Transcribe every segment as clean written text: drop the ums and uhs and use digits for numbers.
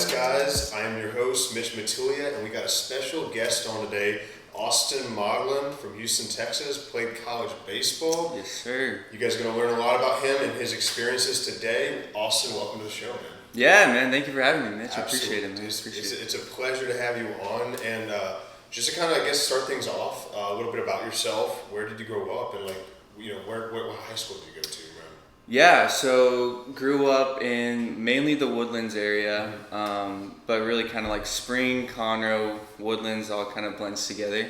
Rise, guys. I am your host, Mitch Matilia, and we got a special guest on today, Austin Modlin from Houston, Texas. Played college baseball. Yes, sir. You guys are going to learn a lot about him and his experiences today. Austin, welcome to the show, man. Yeah, man. Thank you for having me, Mitch. Absolutely. I appreciate it, man. It's a pleasure to have you on. And just to kind of, I guess, start things off, a little bit about yourself. Where did you grow up, and what high school did you go to? Yeah, so grew up in mainly the Woodlands area, but really kind of like Spring, Conroe, Woodlands all kind of blends together.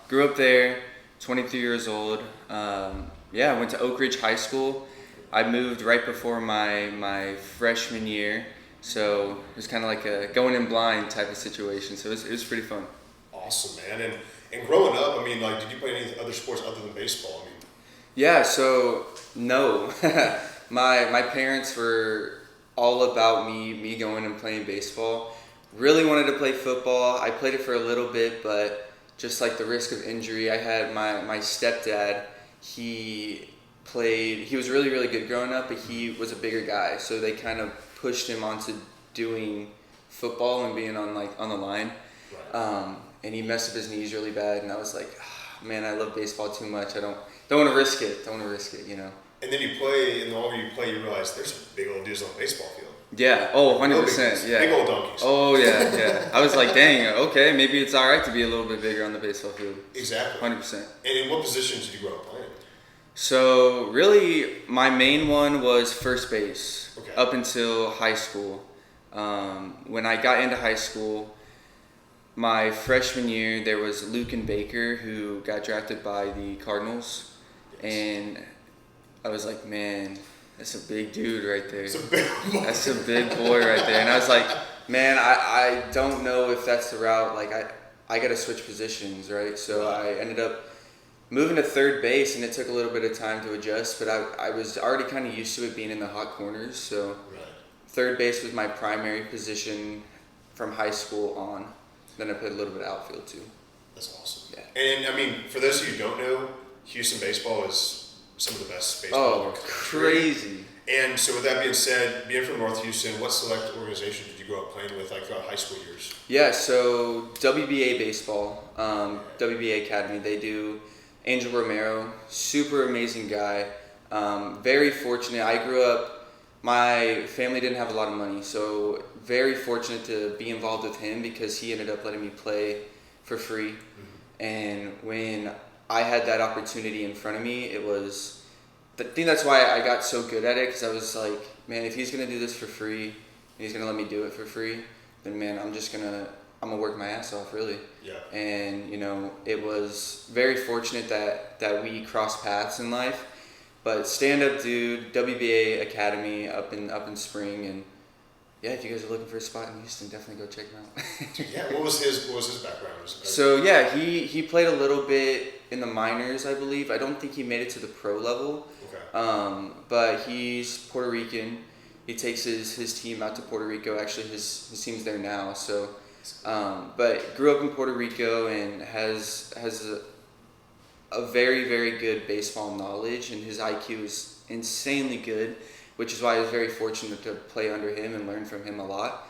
Grew up there, 23 years old. I went to Oak Ridge High School. I moved right before my freshman year, so it was kind of like a going in blind type of situation. So it was pretty fun. Awesome, man. And growing up, I mean, did you play any other sports other than baseball? I mean, yeah, so no. my parents were all about me going and playing baseball. Really wanted to play football. I played it for a little bit, but just like the risk of injury, I had my stepdad, he was really, really good growing up, but he was a bigger guy, so they kind of pushed him onto doing football and being on the line. right. And he messed up his knees really bad, and I was like, man, I love baseball too much. I don't want to risk it. And then you play, and the longer you play, you realize there's some big old dudes on the baseball field. Yeah. Oh, 100%. Yeah. Big old donkeys. Oh, yeah. I was like, dang, okay, maybe it's all right to be a little bit bigger on the baseball field. Exactly. 100%. And in what positions did you grow up playing? So really, my main one was first base up until high school. When I got into high school, my freshman year, there was Luke and Baker who got drafted by the Cardinals, and I was like, man, that's a big dude right there. That's a big boy right there. And I was like, man, I don't know if that's the route. Like, I got to switch positions, right? So I ended up moving to third base, and it took a little bit of time to adjust, but I was already kind of used to it being in the hot corners. So third base was my primary position from high school on. Then I played a little bit of outfield too. That's awesome. Yeah. And I mean, for those of you who don't know, Houston baseball is some of the best baseball in the country. Crazy. And so with that being said, being from North Houston, what select organization did you grow up playing with throughout high school years? Yeah, so WBA baseball, WBA Academy, they do Angel Romero, super amazing guy. Very fortunate. I grew up, my family didn't have a lot of money, so very fortunate to be involved with him because he ended up letting me play for free. Mm-hmm. And when I had that opportunity in front of me, I think that's why I got so good at it, because I was like, man, if he's going to do this for free, and he's going to let me do it for free, then man, I'm going to work my ass off, really. Yeah. And, it was very fortunate that we crossed paths in life. But stand-up dude, WBA Academy up in Spring, and yeah, if you guys are looking for a spot in Houston, definitely go check him out. Yeah, what was his background? So yeah, he played a little bit in the minors, I believe. I don't think he made it to the pro level. Okay. But he's Puerto Rican. He takes his team out to Puerto Rico. Actually, his team's there now. So, but grew up in Puerto Rico and has a very, very good baseball knowledge, and his IQ is insanely good, which is why I was very fortunate to play under him and learn from him a lot.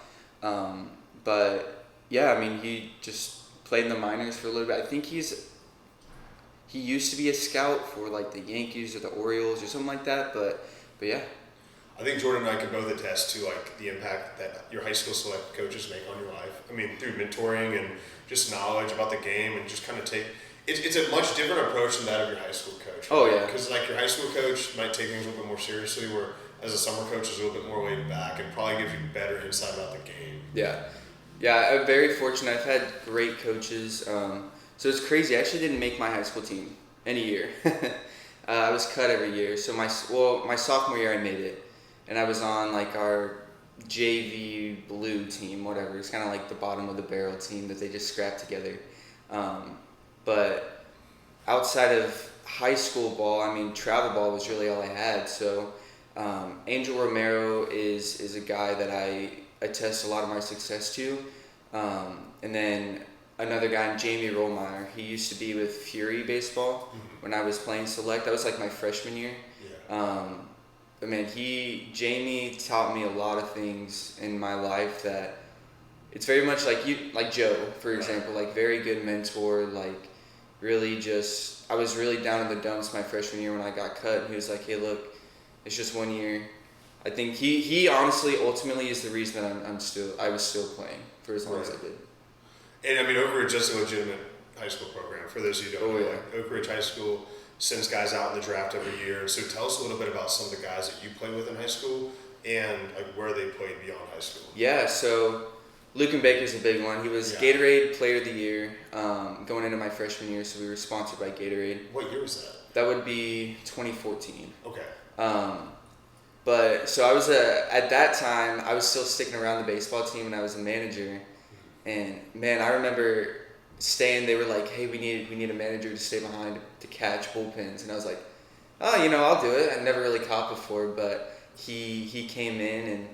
But yeah, I mean, he just played in the minors for a little bit. I think he used to be a scout for like the Yankees or the Orioles or something like that, but yeah. I think Jordan and I can both attest to the impact that your high school select coaches make on your life. I mean, through mentoring and just knowledge about the game, and just kind of it's a much different approach than that of your high school coach. Right? Oh, yeah. Because your high school coach might take things a little bit more seriously, where as a summer coach is a little bit more laid back and probably gives you better insight about the game. Yeah, I'm very fortunate. I've had great coaches. So it's crazy. I actually didn't make my high school team any year. I was cut every year. So my sophomore year I made it, and I was on our JV blue team, whatever. It's kind of like the bottom of the barrel team that they just scrapped together. But outside of high school ball, I mean, travel ball was really all I had. So Angel Romero is a guy that I attest a lot of my success to. And then another guy, Jamie Rollmeyer, he used to be with Fury Baseball when I was playing select. That was my freshman year. Yeah. man, Jamie taught me a lot of things in my life that it's very much like Joe, for example, like very good mentor, like really just, I was really down in the dumps my freshman year when I got cut, and he was like, hey, look, it's just 1 year. I think he honestly, ultimately is the reason that I was still playing for as long as I did. And I mean, Oak Ridge is a legitimate high school program, for those who don't know. Like, Oak Ridge High School sends guys out in the draft every year. So tell us a little bit about some of the guys that you play with in high school and like where they played beyond high school. Yeah, so Lucan Baker's a big one. He was Gatorade Player of the Year going into my freshman year, so we were sponsored by Gatorade. What year was that? That would be 2014. Okay. But so I was at that time I was still sticking around the baseball team, and I was a manager. And man, I remember they were like, hey, we need a manager to stay behind to catch bullpens, and I was like, oh, I'll do it. I never really caught before, but he came in, and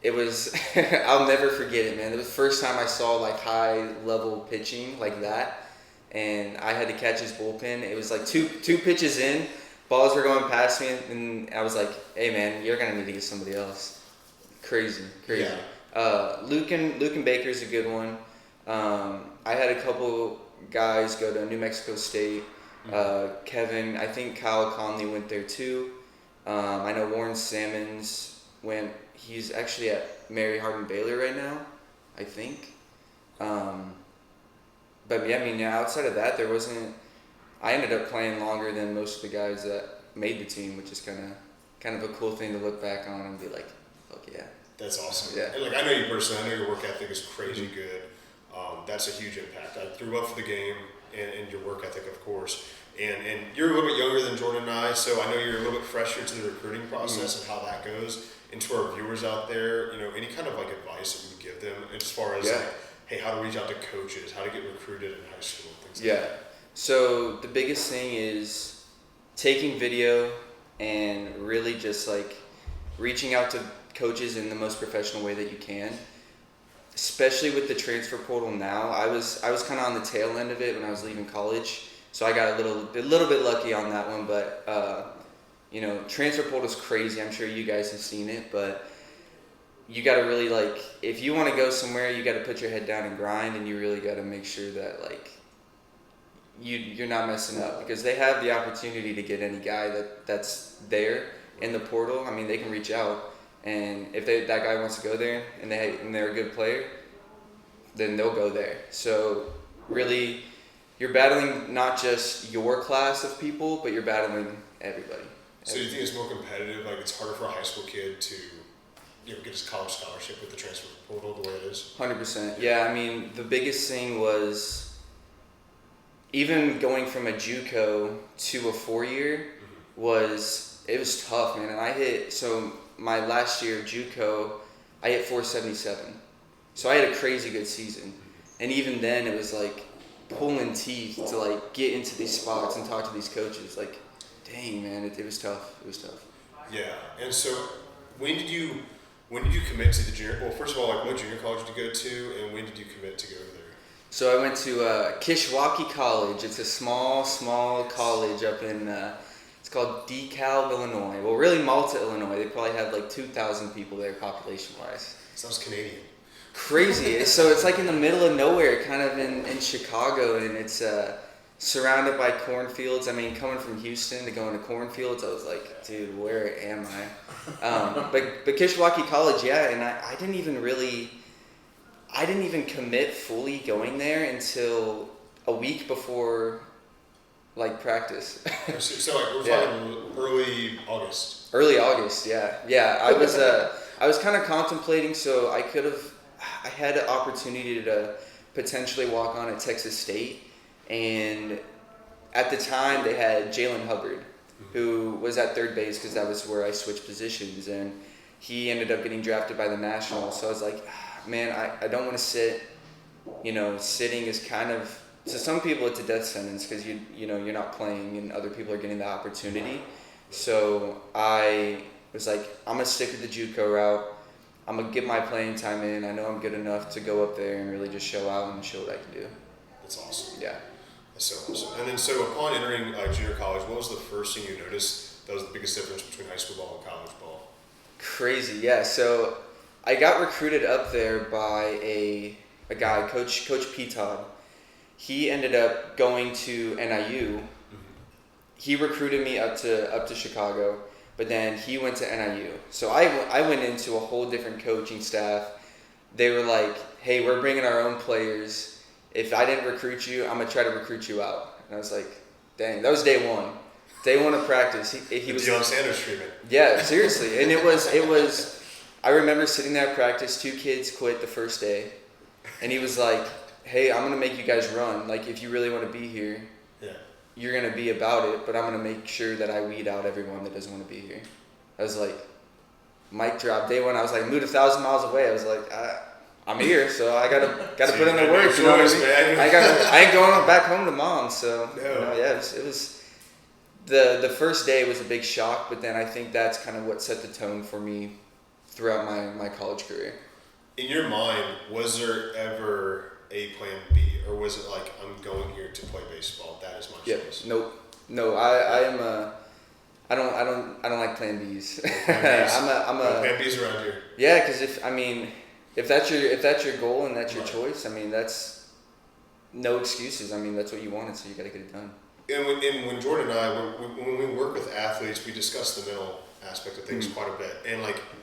it was I'll never forget it, man. It was the first time I saw like high level pitching like that, and I had to catch his bullpen. It was like two pitches in, balls were going past me, and I was like, hey man, you're gonna need to get somebody else. Crazy. Yeah. Lucan Baker's a good one. I had a couple guys go to New Mexico State. Kevin, I think Kyle Conley went there too. I know Warren Sammons went. He's actually at Mary Hardin Baylor right now, I think. But yeah, I mean, outside of that, there wasn't. I ended up playing longer than most of the guys that made the team, which is kind of a cool thing to look back on and be like, fuck yeah. That's awesome. Yeah. And like, I know you personally. I know your work ethic is crazy good. That's a huge impact. I threw up for the game and your work ethic, of course. And you're a little bit younger than Jordan and I, so I know you're a little bit fresher to the recruiting process and how that goes. And to our viewers out there, any kind of like advice that we would give them as far as like, hey, how to reach out to coaches, how to get recruited in high school, things like that. So the biggest thing is taking video and really just like reaching out to coaches in the most professional way that you can. Especially with the transfer portal now, I was kind of on the tail end of it when I was leaving college, so I got a little bit lucky on that one. But transfer portal is crazy. I'm sure you guys have seen it, but you got to really like, if you want to go somewhere, you got to put your head down and grind, and you really got to make sure that like you're not messing up, because they have the opportunity to get any guy that's there in the portal. I mean, they can reach out. And if that guy wants to go there and they're a good player, then they'll go there. So really, you're battling not just your class of people, but you're battling everybody. So do you think it's more competitive? Like it's harder for a high school kid to get his college scholarship with the transfer portal the way it is? 100%. Yeah, I mean, the biggest thing was even going from a Juco to a 4-year it was tough, man. And my last year of Juco, I hit 477. So I had a crazy good season. And even then, it was like pulling teeth to like get into these spots and talk to these coaches. Like, dang, man, it was tough. It was tough. Yeah. And so when did you commit to the junior? Well, first of all, like what junior college did you go to, and when did you commit to go there? So I went to Kishwaukee College. It's a small college up in... It's called DeKalb, Illinois. Well, really Malta, Illinois. They probably have like 2,000 people there population-wise. Sounds Canadian. Crazy. So it's like in the middle of nowhere, kind of in Chicago, and it's surrounded by cornfields. I mean, coming from Houston to going to cornfields, I was like, dude, where am I? But Kishwaukee College, yeah, and I didn't even commit fully going there until a week before like practice. So like we're talking early August. Early August, yeah. I was kind of contemplating, so I had an opportunity to potentially walk on at Texas State, and at the time they had Jalen Hubbard, who was at third base because that was where I switched positions, and he ended up getting drafted by the Nationals. So I was like, man, I don't want to sit. Sitting is kind of, to some people it's a death sentence because you're not playing and other people are getting the opportunity. So I was like, I'm gonna stick with the JUCO route. I'm gonna get my playing time in. I know I'm good enough to go up there and really just show out and show what I can do. That's awesome. Yeah. That's so awesome. And then so upon entering junior college, what was the first thing you noticed That was the biggest difference between high school ball and college ball. Crazy, yeah. So I got recruited up there by a guy, Coach P. Todd. He ended up going to NIU. Mm-hmm. He recruited me up to Chicago, but then he went to NIU. So I went into a whole different coaching staff. They were like, hey, we're bringing our own players. If I didn't recruit you, I'm going to try to recruit you out. And I was like, dang, that was day one. Day one of practice. He was Deion Sanders treatment. Yeah, seriously. And it was, I remember sitting there at practice, 2 kids quit the first day. And he was like, hey, I'm going to make you guys run. Like, if you really want to be here, you're going to be about it, but I'm going to make sure that I weed out everyone that doesn't want to be here. I was like, mic drop. Day one, I was like, moved 1,000 miles away. I was like, I'm here, so I gotta put in the work. You know what I mean? I ain't going back home to mom. So it was the first day was a big shock, but then I think that's kind of what set the tone for me throughout my college career. In your mind, was there ever a plan B, or was it like, I'm going here to play baseball? That is my choice. No. I don't like plan Bs. I'm a plan Bs around here. Yeah, because if that's your goal and that's your choice, that's no excuses. That's what you wanted, so you got to get it done. And when Jordan and I, when we work with athletes, we discuss the mental aspect of things quite a bit. And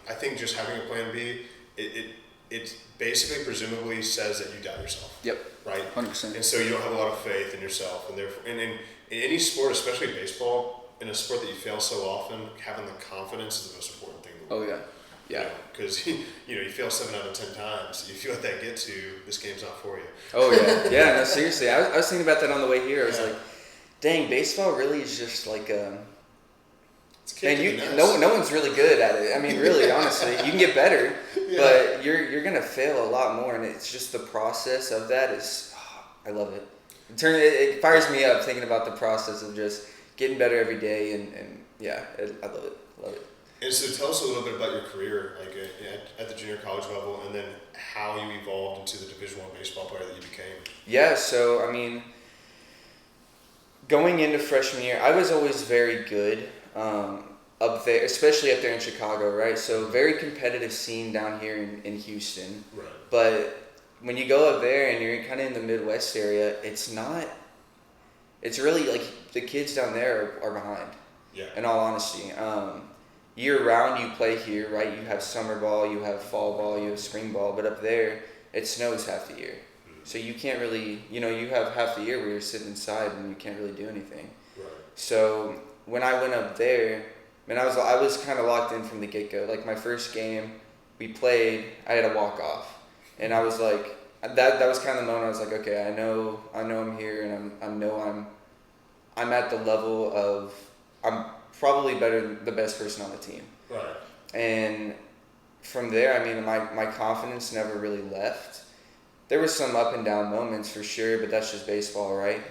I think just having a plan B, it basically presumably says that you doubt yourself. Yep. Right? 100%. And so you don't have a lot of faith in yourself, and therefore, and in any sport, especially baseball, in a sport that you fail so often, having the confidence is the most important thing. Oh yeah. Yeah. Because you fail 7 out of 10 times. If you let that get to you, this game's not for you. Oh yeah. Yeah. No, seriously. I was thinking about that on the way here. I was like, dang, baseball really is just like no one's really good at it. Really, honestly, you can get better, but you're gonna fail a lot more, and it's just the process of that is, I love it. It fires me up thinking about the process of just getting better every day, and I love it. Love it. And so tell us a little bit about your career, at the junior college level, and then how you evolved into the Division I baseball player that you became. Yeah, so going into freshman year, I was always very good up there, especially up there in Chicago, right? So very competitive scene down here in Houston. Right. But when you go up there and you're kind of in the Midwest area, it's really like the kids down there are behind. Yeah. In all honesty. Year round you play here, right? You have summer ball, you have fall ball, you have spring ball, but up there it snows half the year. Mm-hmm. So you can't really, you have half the year where you're sitting inside and you can't really do anything. Right. So when I went up there, I was kind of locked in from the get-go. Like my first game we played, I had a walk-off. And I was like, that was kind of the moment I was like, okay, I know I'm here, and I know I'm at the level of, I'm probably the best person on the team. Right. And from there, my confidence never really left. There were some up and down moments for sure, but that's just baseball, right?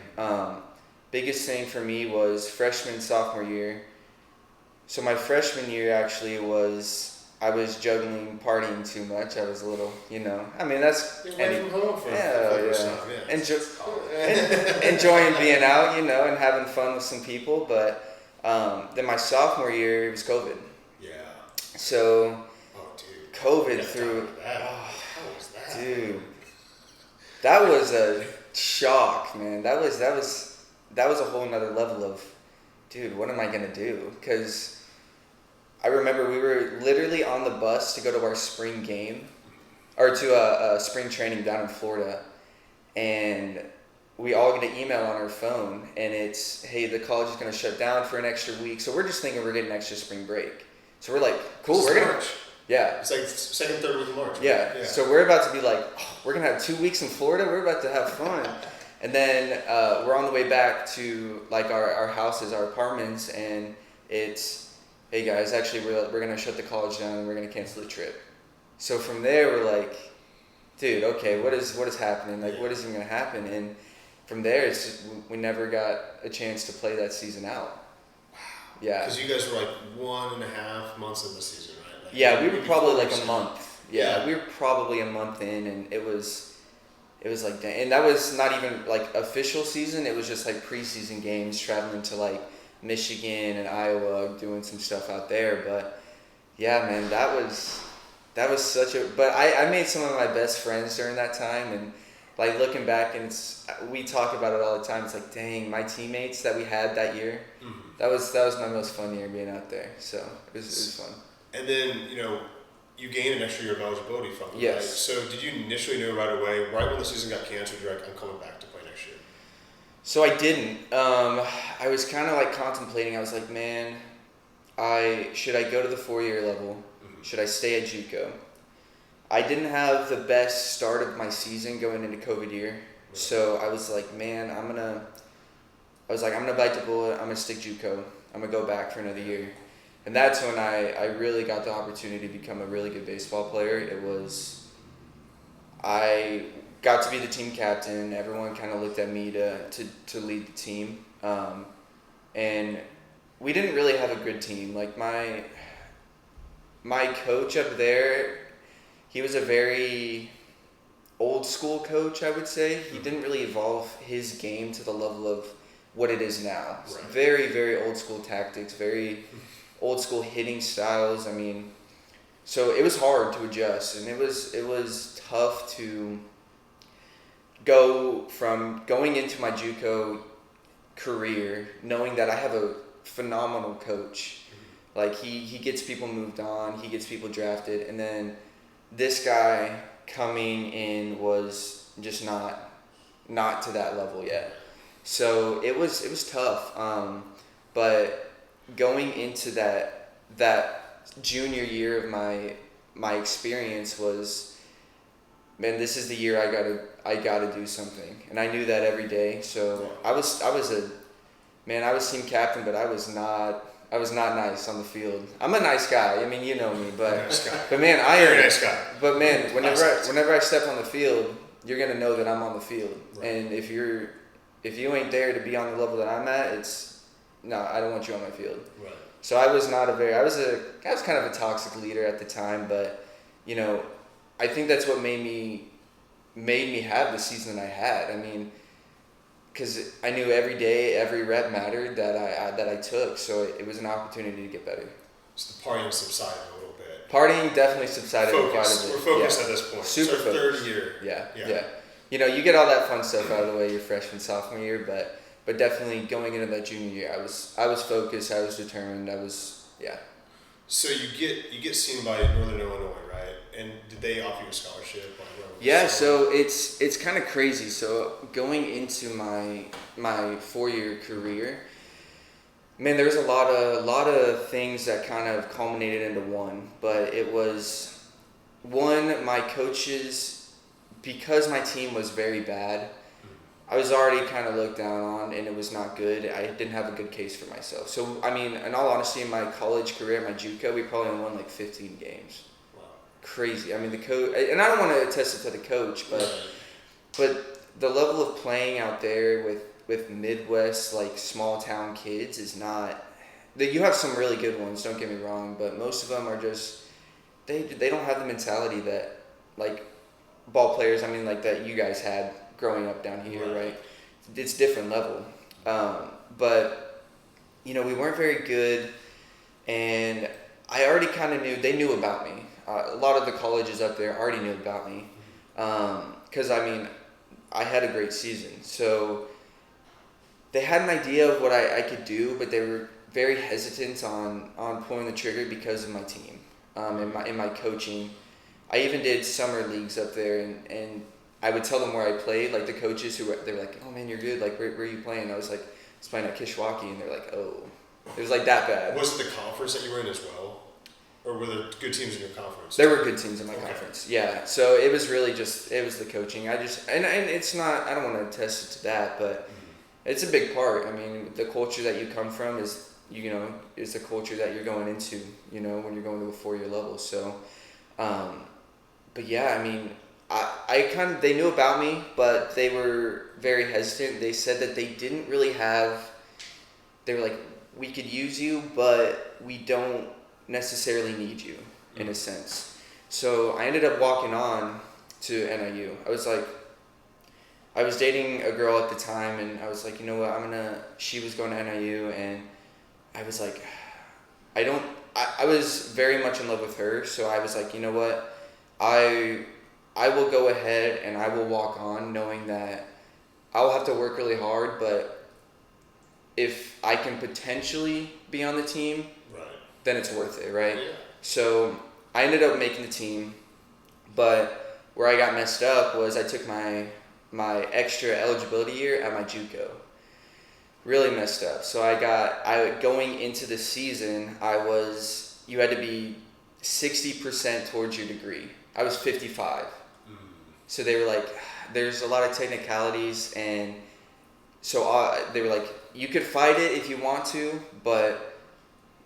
Biggest thing for me was freshman, sophomore year. So my freshman year actually I was juggling, partying too much. I was a little, that's... You're away from home for enjoying being out, and having fun with some people, but... then my sophomore year, it was COVID. Yeah. So, dude. COVID threw. How was that? Dude, that was a shock, man. That was a whole nother level of, dude, what am I gonna do? Because I remember we were literally on the bus to go to our spring game, or to a spring training down in Florida, and we all get an email on our phone, and it's, hey, the college is going to shut down for an extra week. So we're just thinking we're getting extra spring break. So we're like, cool. We're going to... Yeah. It's like second, third week of March. Right? Yeah. So we're about to be like, we're going to have 2 weeks in Florida. We're about to have fun. And then we're on the way back to like our houses, our apartments, and it's, hey guys, actually we're going to shut the college down and we're going to cancel the trip. So from there we're like, dude, okay, what is happening? Like, what is even going to happen? And from there, it's just, we never got a chance to play that season out. Wow. Yeah. Because you guys were like 1.5 months in the season, right? We were probably like a month. Yeah, we were probably a month in, and it was like, and that was not even like official season. It was just like preseason games, traveling to like Michigan and Iowa, doing some stuff out there. But yeah, man, that was such a. But I made some of my best friends during that time, and like looking back, and we talk about it all the time. It's like, dang, my teammates that we had that year. Mm-hmm. That was my most fun year being out there. So it was fun. And then you gained an extra year of eligibility from them, yes. Right? So did you initially know right away, right when the season got canceled, you're like, I'm coming back to play next year? So I didn't. I was kind of like contemplating. I was like, man, should I go to the 4-year level? Mm-hmm. Should I stay at Juco? I didn't have the best start of my season going into COVID year. Right. So I was like, man, I'm gonna bite the bullet. I'm gonna stick Juco. I'm gonna go back for another year. And that's when I really got the opportunity to become a really good baseball player. I got to be the team captain. Everyone kind of looked at me to lead the team. And we didn't really have a good team. Like my coach up there, he was a very old school coach, I would say. He didn't really evolve his game to the level of what it is now. Right. Very, very old school tactics, very old school hitting styles. I mean, so it was hard to adjust, and it was tough to go from going into my JUCO career knowing that I have a phenomenal coach. Mm-hmm. Like he gets people moved on, he gets people drafted, and then this guy coming in was just not to that level yet. So it was tough. But going into that junior year of my experience was, man, this is the year I gotta do something, and I knew that every day. So I was team captain, but I was not nice on the field. I'm a nice guy. I mean, you know me, but nice guy. But man, Very nice guy. But man, whenever I step on the field, you're gonna know that I'm on the field, right. And if you ain't there to be on the level that I'm at, I don't want you on my field. Right. So I was kind of a toxic leader at the time, but I think that's what made me have the season that I had. I mean, because I knew every day, every rep mattered that I took, so it was an opportunity to get better. So the partying subsided a little bit. Partying definitely subsided quite a bit. We're focused at this point. Super focused. Third year. Yeah. You get all that fun stuff out of the way your freshman, sophomore year, but definitely going into that junior year, I was focused, I was determined, So you get seen by Northern Illinois, right? And did they offer you a scholarship? Yeah, so it's kind of crazy. So going into my 4-year career, man, there was a lot of things that kind of culminated into one. But it was one, my coaches, because my team was very bad, I was already kind of looked down on, and it was not good. I didn't have a good case for myself. So, I mean, in all honesty, in my college career, my JUCO, we probably only won like 15 games. Wow. Crazy. I mean, the coach, and I don't want to attest it to the coach, but the level of playing out there with Midwest, like small town kids is not, you have some really good ones, don't get me wrong, but most of them are just, they don't have the mentality that, like, ball players, I mean, like that you guys had growing up down here, right? It's different level. But, we weren't very good, and I already kind of knew, they knew about me. A lot of the colleges up there already knew about me. Because, I mean, I had a great season. So they had an idea of what I could do, but they were very hesitant on pulling the trigger because of my team, in my coaching. I even did summer leagues up there, and I would tell them where I played, like the coaches they were like, oh man, you're good, like where are you playing? I was like, I was playing at Kishwaukee, and they're like, oh, it was like that bad. Was it the conference that you were in as well? Or were there good teams in your conference? There were good teams in my conference, yeah. So it was really it was the coaching. And it's not, I don't want to attest it to that, but it's a big part. I mean, the culture that you come from is the culture that you're going into, when you're going to a 4-year level. So, but yeah, I mean, they knew about me, but they were very hesitant. They said that they didn't really they were like, we could use you, but we don't necessarily need you, in a sense. So I ended up walking on to NIU. I was dating a girl at the time, and I was like, you know what, she was going to NIU, and I was like, I was very much in love with her, so I was like, you know what, I will go ahead and I will walk on knowing that I'll have to work really hard, but if I can potentially be on the team, then it's worth it, right? Yeah. So I ended up making the team, but where I got messed up was I took my extra eligibility year at my Juco. Really messed up. So going into the season, you had to be 60% towards your degree. I was 55. So they were like, there's a lot of technicalities, and so they were like, you could fight it if you want to, but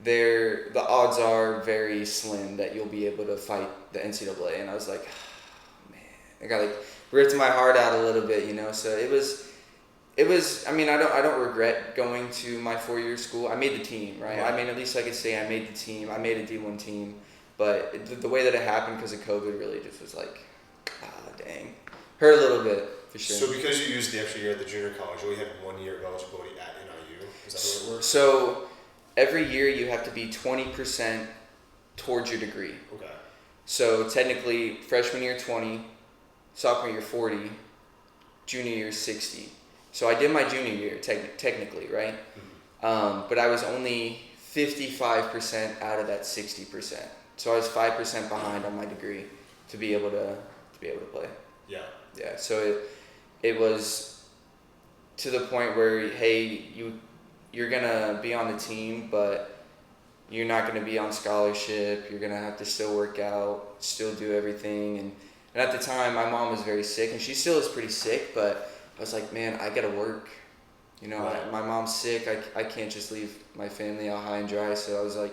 the odds are very slim that you'll be able to fight the NCAA. And I was like, oh, man, I got like ripped my heart out a little bit, you know. So it was. I mean, I don't regret going to my 4-year school. I made the team, right? I mean, at least I could say I made the team. I made a D1 team, but the way that it happened because of COVID really just was like, dang, hurt a little bit for sure. So because you used the extra year at the junior college, you only had 1 year of eligibility at NIU. Is that the way it works? So every year you have to be 20% towards your degree. Okay. So technically, freshman year 20, sophomore year 40, junior year 60. So I did my junior year technically, right? Mm-hmm. But I was only 55% out of that 60%. So I was 5% behind on my degree to be able to play. Yeah. Yeah. So it was to the point where, hey, you're gonna be on the team, but you're not gonna be on scholarship. You're gonna have to still work out, still do everything. And at the time, my mom was very sick, and she still is pretty sick, but I was like, man, I gotta work. You know, my mom's sick. I can't just leave my family out high and dry. So I was like,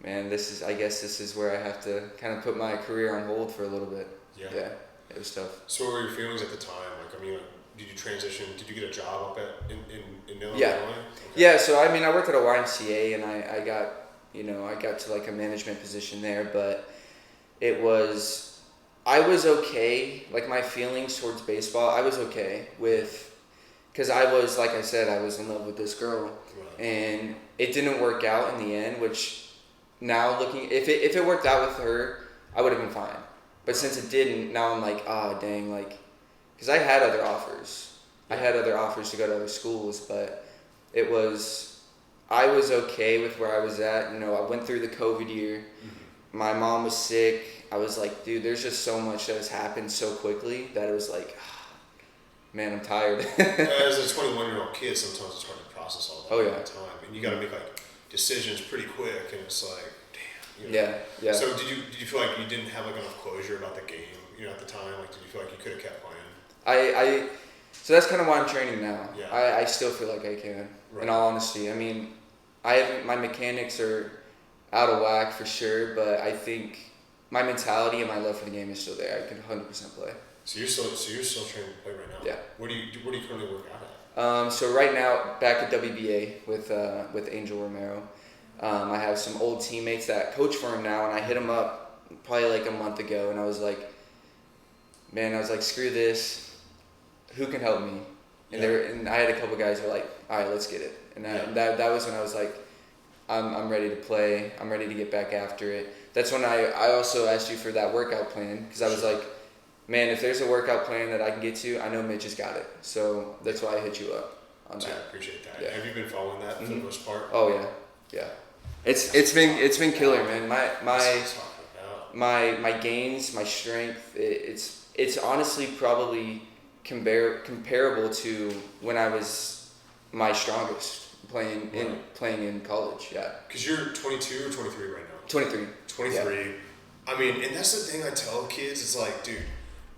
man, I guess this is where I have to kind of put my career on hold for a little bit. Yeah. Yeah, it was tough. So what were your feelings at the time? Like, I mean, did you transition? Did you get a job up in Illinois? Yeah. Okay. Yeah. So I mean, I worked at a YMCA, and I got to like a management position there, but I was okay. Like my feelings towards baseball, I was okay with, because I was, like I said, I was in love with this girl, and it didn't work out in the end. Which now looking, if it worked out with her, I would have been fine. But since it didn't, now I'm like, dang, like, because I had other offers. I had other offers to go to other schools, but I was okay with where I was at. You know, I went through the COVID year. Mm-hmm. My mom was sick. I was like, dude, there's just so much that has happened so quickly that it was like, man, I'm tired. As a 21-year-old kid, sometimes it's hard to process all that at the time. And you got to make like decisions pretty quick, and it's like, damn. You know? Yeah. So did you feel like you didn't have like enough closure about the game, you know, at the time? Like, did you feel like you could have kept playing? So that's kind of why I'm training now. Yeah. I still feel like I can, in all honesty. I mean, my mechanics are out of whack for sure, but I think my mentality and my love for the game is still there. I can 100% play. So you're still training to play right now? Yeah. Where do you currently work out at? So right now, back at WBA with Angel Romero. I have some old teammates that coach for him now, and I hit him up probably like a month ago, and I was like, screw this. Who can help me? And I had a couple guys who were like, all right, let's get it. And that was when I was like, I'm ready to play. I'm ready to get back after it. That's when I also asked you for that workout plan, because I was like, man, if there's a workout plan that I can get to, I know Mitch has got it. So that's why I hit you up on that. I appreciate that. Yeah. Have you been following that for the most part? Oh yeah. It's been killer, man. My gains, my strength, it's honestly probably comparable to when I was my strongest playing in college. Yeah. Because you're 22 or 23 right now. 23. 23. Yeah. I mean, and that's the thing I tell kids. It's like, dude,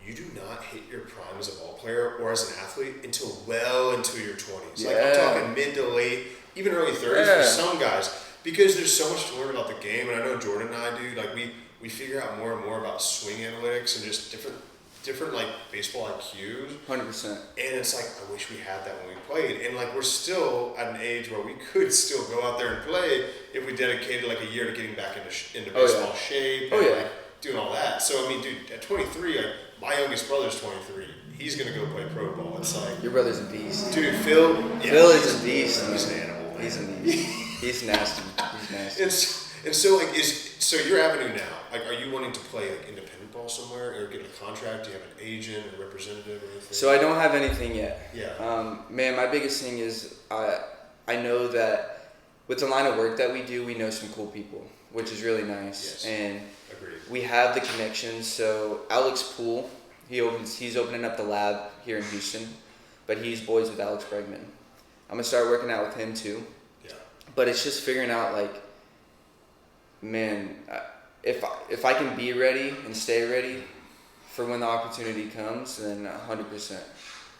you do not hit your prime as a ball player or as an athlete until well into your 20s. Yeah. Like, I'm talking mid to late, even early 30s for some guys, because there's so much to learn about the game. And I know Jordan and I do. Like, we figure out more and more about swing analytics and just different like baseball IQs. 100%. And it's like, I wish we had that when we played. And like, we're still at an age where we could still go out there and play if we dedicated like a year to getting back into baseball shape and like doing all that. So I mean, dude, at 23, like my youngest brother's 23. He's gonna go play pro ball. It's like, your brother's a beast. Dude, Phil is a beast. He's an animal, man. He's a beast. He's nasty. He's nasty. And so like so your avenue now, like are you wanting to play like independent ball somewhere or get a contract? Do you have an agent or representative or anything? So I don't have anything yet. Yeah. Man, my biggest thing is I know that with the line of work that we do, we know some cool people, which is really nice. Yes. And agreed. We have the connections. So Alex Poole, he's opening up the lab here in Houston, but he's boys with Alex Bregman. I'm gonna start working out with him too. Yeah. But it's just figuring out like, man, if I can be ready and stay ready for when the opportunity comes, then 100%.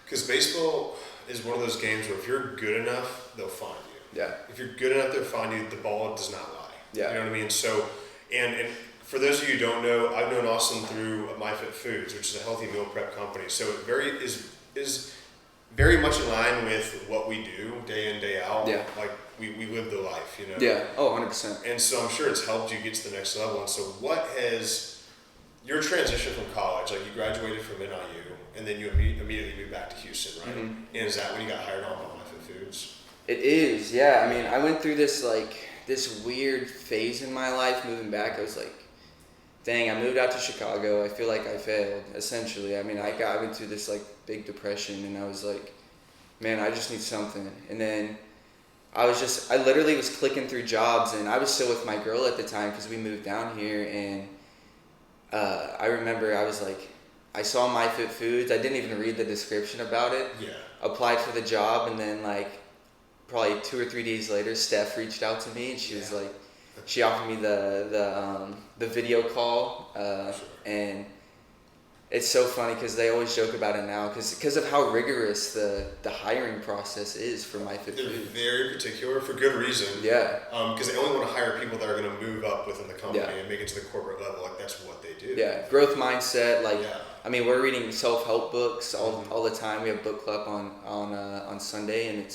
Because baseball is one of those games where if you're good enough, they'll find you. Yeah. If you're good enough, they'll find you. The ball does not lie. Yeah. You know what I mean? So, and for those of you who don't know, I've known Austin through MyFit Foods, which is a healthy meal prep company. So it is very much in line with what we do day in, day out. Yeah. Like we live the life, you know? Yeah. Oh, 100%. And so I'm sure it's helped you get to the next level. And so what has your transition from college, like you graduated from NIU and then you immediately moved back to Houston, right? Mm-hmm. And is that when you got hired on by MyFit Foods? It is, yeah. I mean, I went through this weird phase in my life moving back. I was like, dang, I moved out to Chicago. I feel like I failed, essentially. I mean, I went through this big depression and I was like, man, I just need something. And then I literally was clicking through jobs and I was still with my girl at the time because we moved down here and I remember I was like, I saw MyFit Foods. I didn't even read the description about it. Yeah. Applied for the job and then probably 2 or 3 days later, Steph reached out to me and she was like, she offered me the video call, Sure. and it's so funny because they always joke about it now because of how rigorous the hiring process is for MyFit They're Foods. very particular for good reason. Yeah. Because they only want to hire people that are going to move up within the company Yeah. and make it to the corporate level. Like that's what they do. Yeah, growth mindset. Yeah. I mean, we're reading self-help books all the time. We have book club on Sunday, and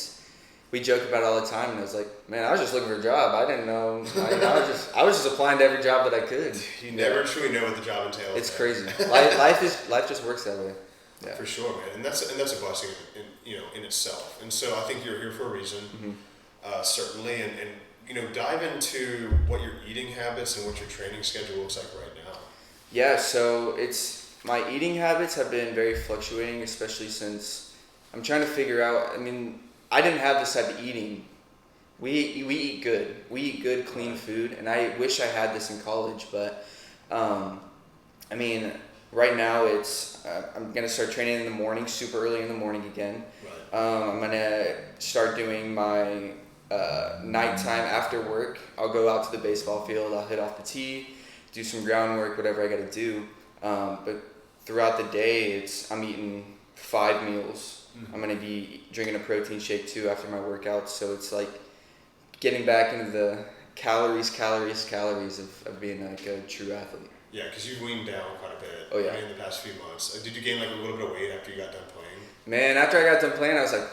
we joke about it all the time. And I was like, man, I was just looking for a job. I didn't know. I was just applying to every job that I could. You never truly know what the job entails. It's crazy. Life just works that way. Yeah. For sure, man, and that's a blessing in itself. And so I think you're here for a reason, certainly, and dive into what your eating habits and what your training schedule looks like right now. Yeah, so my eating habits have been very fluctuating, especially since I'm trying to figure out. I mean, I didn't have this type of eating. We eat good. We eat good, clean food, and I wish I had this in college, but I mean, right now I'm gonna start training in the morning, super early in the morning again. Right. I'm gonna start doing my nighttime after work. I'll go out to the baseball field. I'll hit off the tee, do some groundwork, whatever I gotta do. But throughout the day, I'm eating 5 meals. I'm gonna be drinking a protein shake too after my workouts. So it's like getting back into the calories of being a true athlete. Yeah, because you've weaned down quite a bit. Oh, yeah. In the past few months. Did you gain a little bit of weight after you got done playing? Man, after I got done playing, I was like,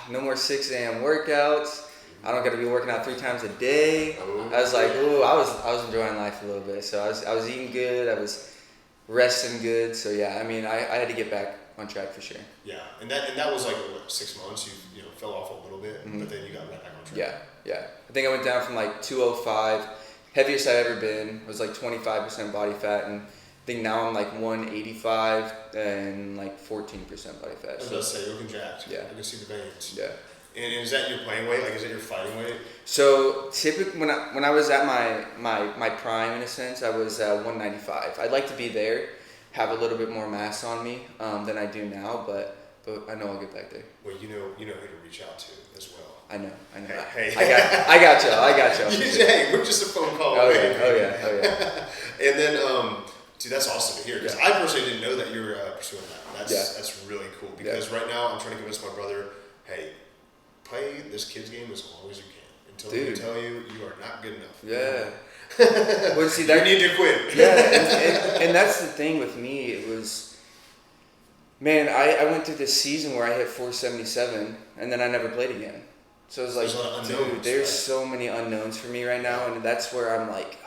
no more 6 a.m. workouts. I don't got to be working out 3 times a day. Oh, I was like, ooh, I was enjoying life a little bit. So I was eating good. I was resting good. So yeah, I mean, I had to get back on track for sure. Yeah, and that was 6 months. You fell off a little bit, but then you got right back on track. Yeah. I think I went down from 205, heaviest I've ever been was 25% body fat, and I think now I'm 185 and 14% body fat. I was about to say, you're looking jacked. Yeah. I can see the veins. Yeah. And is that your playing weight? Is that your fighting weight? So typically, when I was at my prime, in a sense, I was 195. I'd like to be there, have a little bit more mass on me than I do now, but I know I'll get back there. Well, you know who to reach out to as well. I know. Hey. I got you. Hey, we're just a phone call away. Oh yeah. And then, dude, that's awesome to hear. Because I personally didn't know that you were pursuing that. That's really cool. Because right now I'm trying to convince my brother, hey, play this kid's game as long as you can. Until they tell you are not good enough. Yeah. Well, see, you need to quit. Yeah, and that's the thing with me. It was, man, I went through this season where I hit 477, and then I never played again. So it was dude, there's so many unknowns for me right now, and that's where I'm like,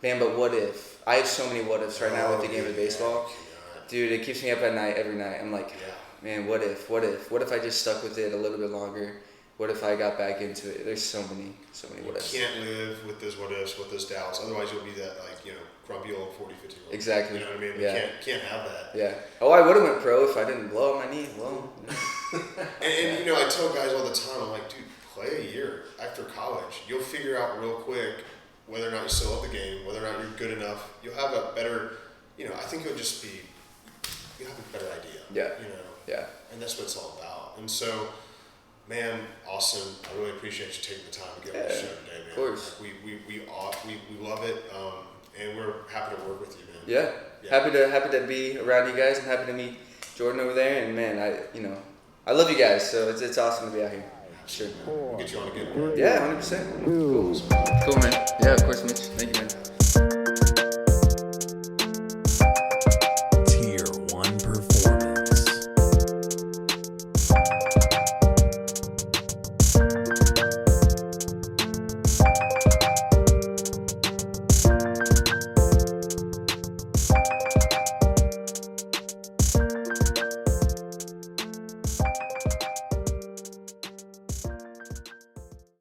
man, but what if? I have so many what ifs right now with the game of baseball. Dude, it keeps me up at night every night. I'm like, man, what if I just stuck with it a little bit longer? what if I got back into it? There's so many what ifs. You can't live with those what ifs, with those doubts. Otherwise, you'll be that grumpy old 40, 50-year-old. Exactly. You know what I mean? Yeah. You can't have that. Yeah. Oh, I would have went pro if I didn't blow out my knee. Well. and I tell guys all the time, I'm like, dude, play a year after college. You'll figure out real quick whether or not you still love the game, whether or not you're good enough. You'll have a better, I think you'll have a better idea. Yeah. Yeah. And that's what it's all about. And so, man, awesome. I really appreciate you taking the time to get on the show today, man. Of course. We love it, and we're happy to work with you, man. Yeah. Happy to be around you guys. I'm happy to meet Jordan over there, and man, I love you guys. So it's awesome to be out here. Sure. We'll get you on again. Yeah, 100%. Cool, man. Yeah, of course, Mitch. Thank you, man.